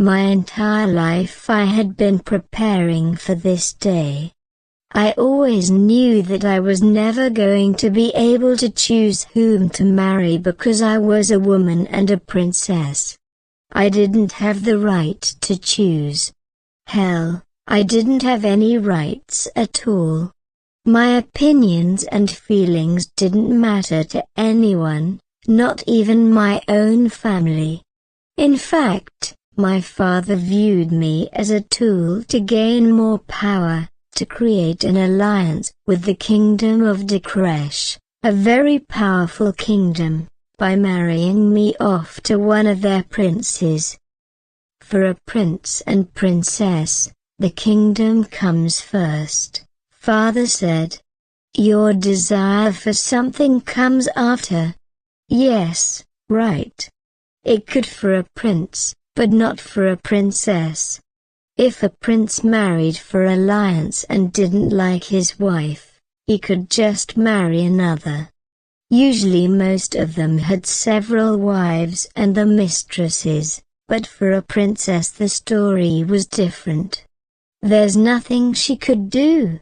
My entire life I had been preparing for this day. I always knew that I was never going to be able to choose whom to marry because I was a woman and a princess. I didn't have the right to choose. Hell, I didn't have any rights at all. My opinions and feelings didn't matter to anyone, not even my own family. In fact, my father viewed me as a tool to gain more power, to create an alliance with the kingdom of Dekresh, a very powerful kingdom, by marrying me off to one of their princes. For a prince and princess, the kingdom comes first, Father said. Your desire for something comes after. Yes, right. It could for a prince, but not for a princess. If a prince married for alliance and didn't like his wife, he could just marry another. Usually most of them had several wives and the mistresses, but for a princess the story was different. There's nothing she could do.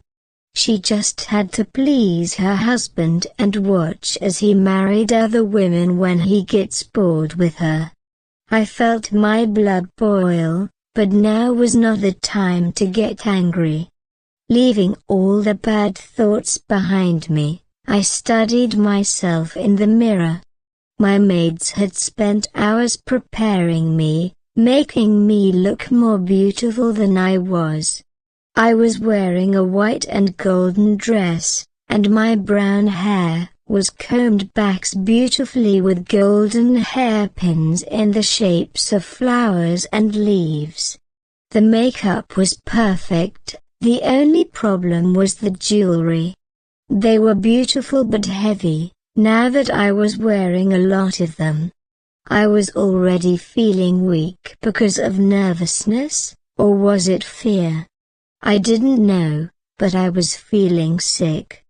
She just had to please her husband and watch as he married other women when he gets bored with her. I felt my blood boil, but now was not the time to get angry. Leaving all the bad thoughts behind me, I studied myself in the mirror. My maids had spent hours preparing me, making me look more beautiful than I was. I was wearing a white and golden dress, and my brown hair was combed back beautifully with golden hairpins in the shapes of flowers and leaves. The makeup was perfect, the only problem was the jewelry. They were beautiful but heavy, now that I was wearing a lot of them. I was already feeling weak because of nervousness, or was it fear? I didn't know, but I was feeling sick.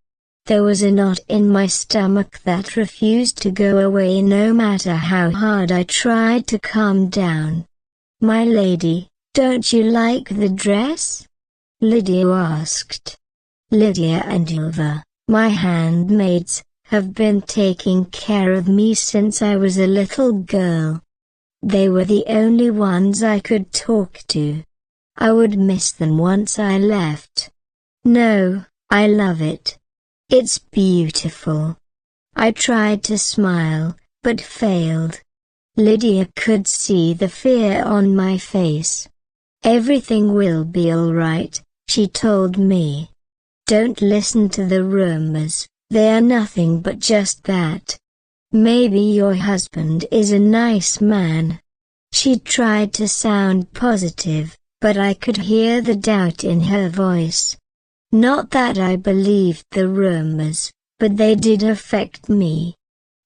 There was a knot in my stomach that refused to go away no matter how hard I tried to calm down. My lady, don't you like the dress? Lydia asked. Lydia and Ylva, my handmaids, have been taking care of me since I was a little girl. They were the only ones I could talk to. I would miss them once I left. No, I love it. It's beautiful. I tried to smile, but failed. Lydia could see the fear on my face. Everything will be all right, she told me. Don't listen to the rumors, they are nothing but just that. Maybe your husband is a nice man. She tried to sound positive, but I could hear the doubt in her voice. Not that I believed the rumors, but they did affect me.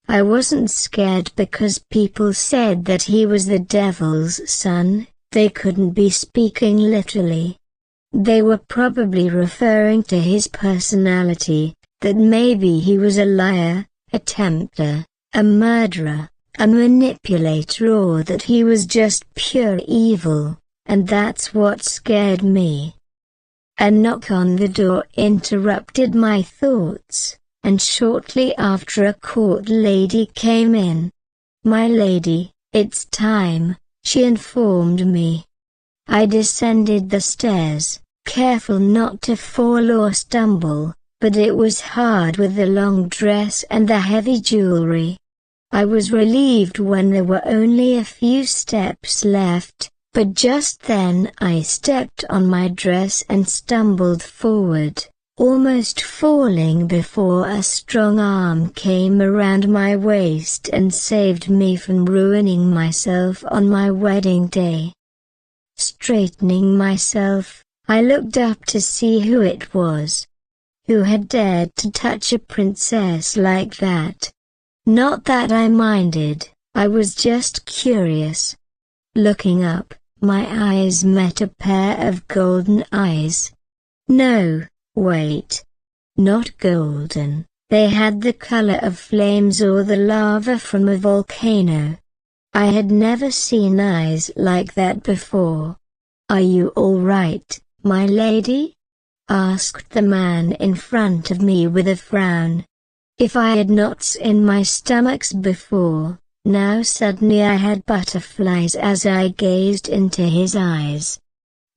I wasn't scared because people said that he was the devil's son. They couldn't be speaking literally. They were probably referring to his personality, that maybe he was a liar, a tempter, a murderer, a manipulator, or that he was just pure evil, and that's what scared me. A knock on the door interrupted my thoughts, and shortly after a court lady came in. My lady, it's time, she informed me. I descended the stairs, careful not to fall or stumble, but it was hard with the long dress and the heavy jewelry. I was relieved when there were only a few steps left. But just then I stepped on my dress and stumbled forward, almost falling before a strong arm came around my waist and saved me from ruining myself on my wedding day. Straightening myself, I looked up to see who it was. Who had dared to touch a princess like that? Not that I minded, I was just curious. Looking up, my eyes met a pair of golden eyes. No, wait. Not golden, they had the color of flames or the lava from a volcano. I had never seen eyes like that before. "Are you all right, my lady?" asked the man in front of me with a frown. If I had knots in my stomach before, now suddenly I had butterflies as I gazed into his eyes.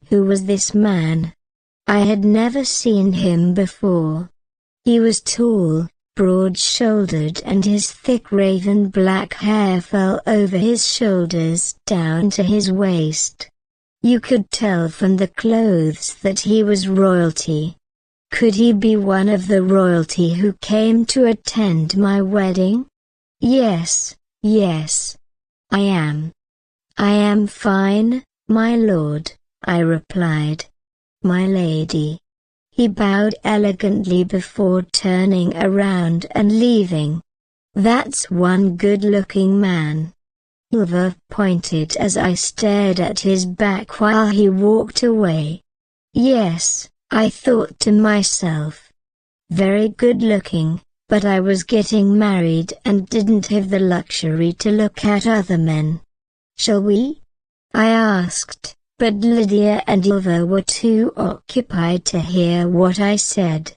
Who was this man? I had never seen him before. He was tall, broad-shouldered, and his thick raven black hair fell over his shoulders down to his waist. You could tell from the clothes that he was royalty. Could he be one of the royalty who came to attend my wedding? "Yes, yes. I am. I am fine, my lord," I replied. "My lady." He bowed elegantly before turning around and leaving. "That's one good-looking man." Ulver pointed as I stared at his back while he walked away. Yes, I thought to myself. Very good-looking, but I was getting married and didn't have the luxury to look at other men. "Shall we?" I asked, but Lydia and Ulver were too occupied to hear what I said.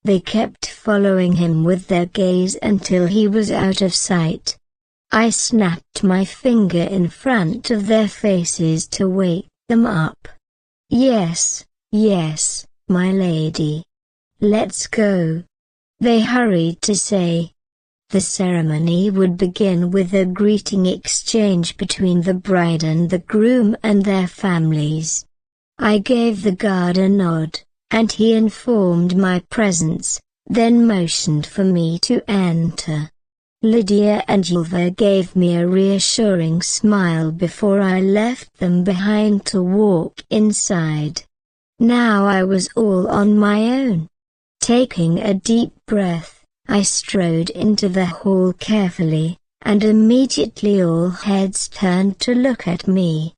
They kept following him with their gaze until he was out of sight. I snapped my finger in front of their faces to wake them up. "Yes, yes, my lady. Let's go," they hurried to say. The ceremony would begin with a greeting exchange between the bride and the groom and their families. I gave the guard a nod, and he informed my presence, then motioned for me to enter. Lydia and Ulver gave me a reassuring smile before I left them behind to walk inside. Now I was all on my own. Taking a deep breath, I strode into the hall carefully, and immediately all heads turned to look at me.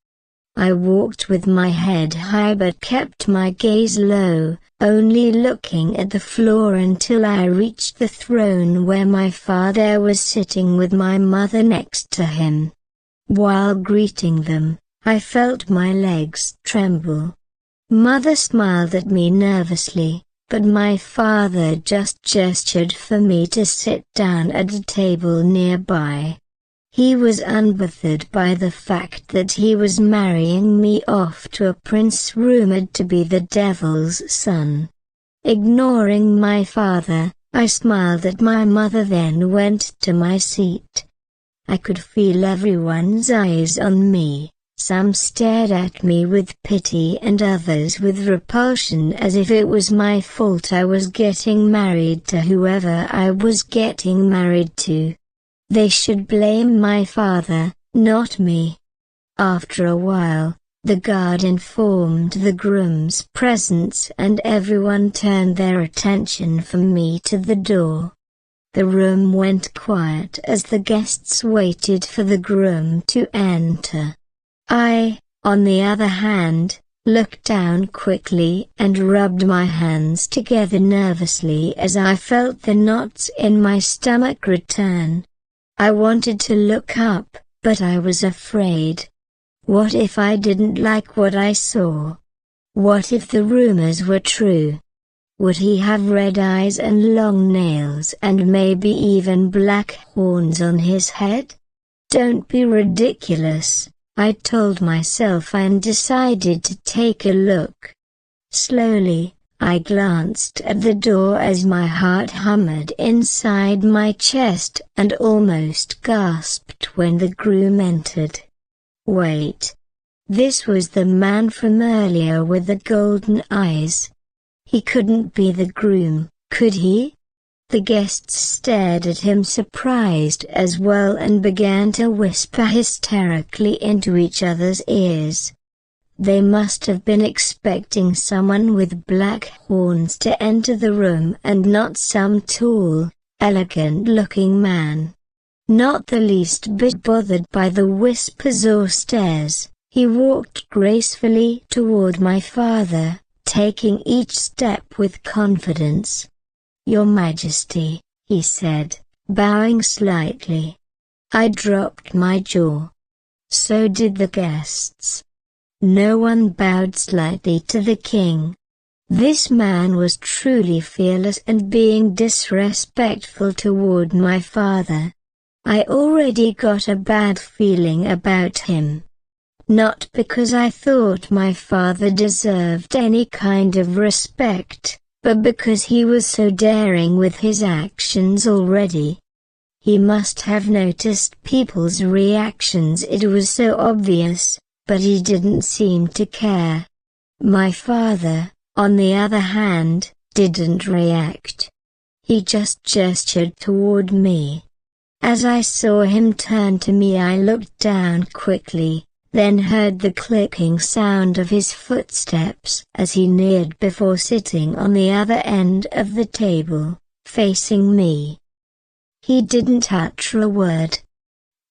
I walked with my head high but kept my gaze low, only looking at the floor until I reached the throne where my father was sitting with my mother next to him. While greeting them, I felt my legs tremble. Mother smiled at me nervously, but my father just gestured for me to sit down at a table nearby. He was unbothered by the fact that he was marrying me off to a prince rumored to be the devil's son. Ignoring my father, I smiled at my mother, then went to my seat. I could feel everyone's eyes on me. Some stared at me with pity and others with repulsion, as if it was my fault I was getting married to whoever I was getting married to. They should blame my father, not me. After a while, the guard informed the groom's presence and everyone turned their attention from me to the door. The room went quiet as the guests waited for the groom to enter. I, on the other hand, looked down quickly and rubbed my hands together nervously as I felt the knots in my stomach return. I wanted to look up, but I was afraid. What if I didn't like what I saw? What if the rumors were true? Would he have red eyes and long nails and maybe even black horns on his head? Don't be ridiculous, I told myself, and decided to take a look. Slowly, I glanced at the door as my heart hummed inside my chest and almost gasped when the groom entered. Wait. This was the man from earlier with the golden eyes. He couldn't be the groom, could he? The guests stared at him surprised as well and began to whisper hysterically into each other's ears. They must have been expecting someone with black horns to enter the room and not some tall, elegant-looking man. Not the least bit bothered by the whispers or stares, he walked gracefully toward my father, taking each step with confidence. "Your Majesty," he said, bowing slightly. I dropped my jaw. So did the guests. No one bowed slightly to the king. This man was truly fearless and being disrespectful toward my father. I already got a bad feeling about him. Not because I thought my father deserved any kind of respect, but because he was so daring with his actions already. He must have noticed people's reactions. It was so obvious, but he didn't seem to care. My father, on the other hand, didn't react. He just gestured toward me. As I saw him turn to me, I looked down quickly, then heard the clicking sound of his footsteps as he neared before sitting on the other end of the table, facing me. He didn't utter a word.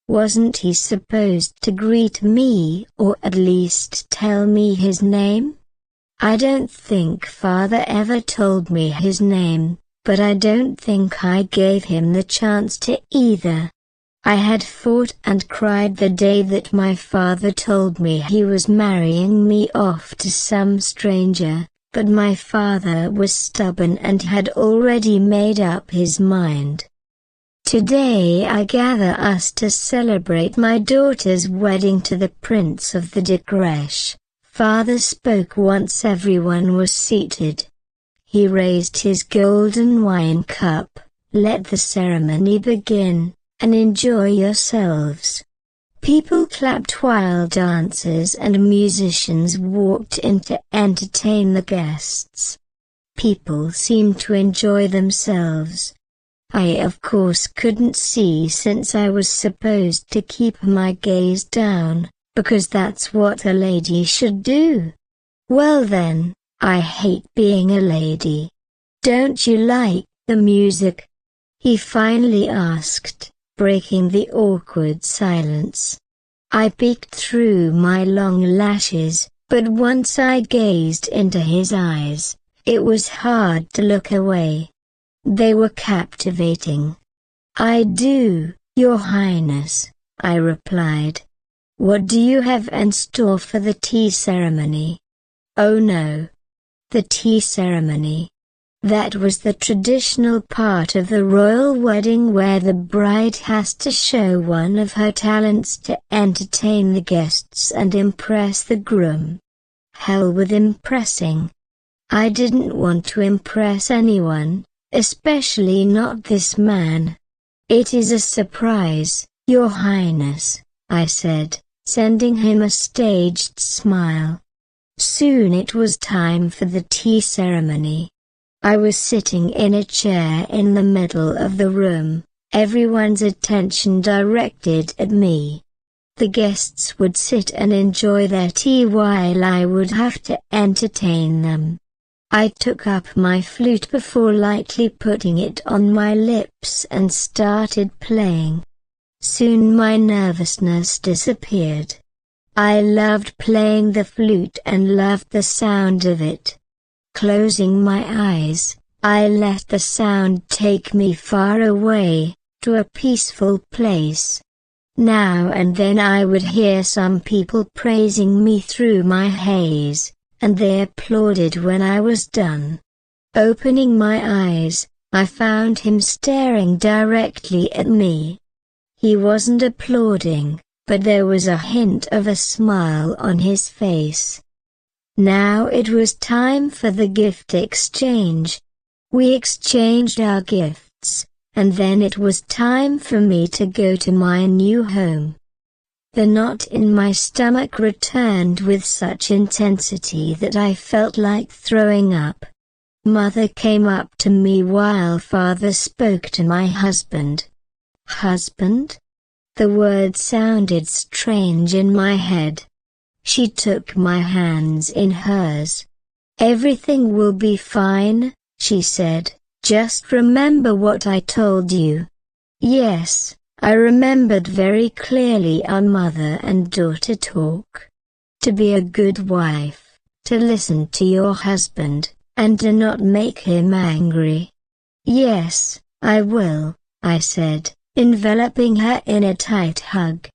Wasn't he supposed to greet me or at least tell me his name? I don't think father ever told me his name, but I don't think I gave him the chance to either. I had fought and cried the day that my father told me he was marrying me off to some stranger, but my father was stubborn and had already made up his mind. Today I gather us to celebrate my daughter's wedding to the Prince of the Degresh. Father spoke once everyone was seated. He raised his golden wine cup. Let the ceremony begin, and enjoy yourselves. People clapped while dancers and musicians walked in to entertain the guests. People seemed to enjoy themselves. I of course couldn't see since I was supposed to keep my gaze down, because that's what a lady should do. Well then, I hate being a lady. Don't you like the music? He finally asked, breaking the awkward silence. I peeked through my long lashes, but once I gazed into his eyes, it was hard to look away. They were captivating. I do, Your Highness, I replied. What do you have in store for the tea ceremony? Oh no. The tea ceremony. That was the traditional part of the royal wedding where the bride has to show one of her talents to entertain the guests and impress the groom. Hell with impressing. I didn't want to impress anyone, especially not this man. It is a surprise, Your Highness, I said, sending him a staged smile. Soon it was time for the tea ceremony. I was sitting in a chair in the middle of the room, everyone's attention directed at me. The guests would sit and enjoy their tea while I would have to entertain them. I took up my flute before lightly putting it on my lips and started playing. Soon my nervousness disappeared. I loved playing the flute and loved the sound of it. Closing my eyes, I let the sound take me far away, to a peaceful place. Now and then I would hear some people praising me through my haze, and they applauded when I was done. Opening my eyes, I found him staring directly at me. He wasn't applauding, but there was a hint of a smile on his face. Now it was time for the gift exchange. We exchanged our gifts, and then it was time for me to go to my new home. The knot in my stomach returned with such intensity that I felt like throwing up. Mother came up to me while father spoke to my husband. Husband? The word sounded strange in my head. She took my hands in hers. Everything will be fine, she said, just remember what I told you. Yes, I remembered very clearly our mother and daughter talk. To be a good wife, to listen to your husband, and to not make him angry. Yes, I will, I said, enveloping her in a tight hug.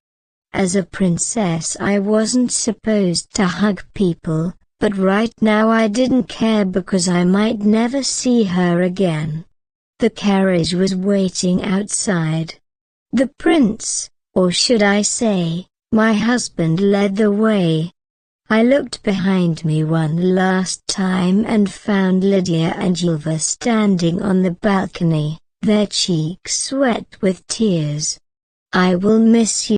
As a princess I wasn't supposed to hug people, but right now I didn't care because I might never see her again. The carriage was waiting outside. The prince, or should I say, my husband, led the way. I looked behind me one last time and found Lydia and Ylva standing on the balcony, their cheeks wet with tears. "I will miss you,"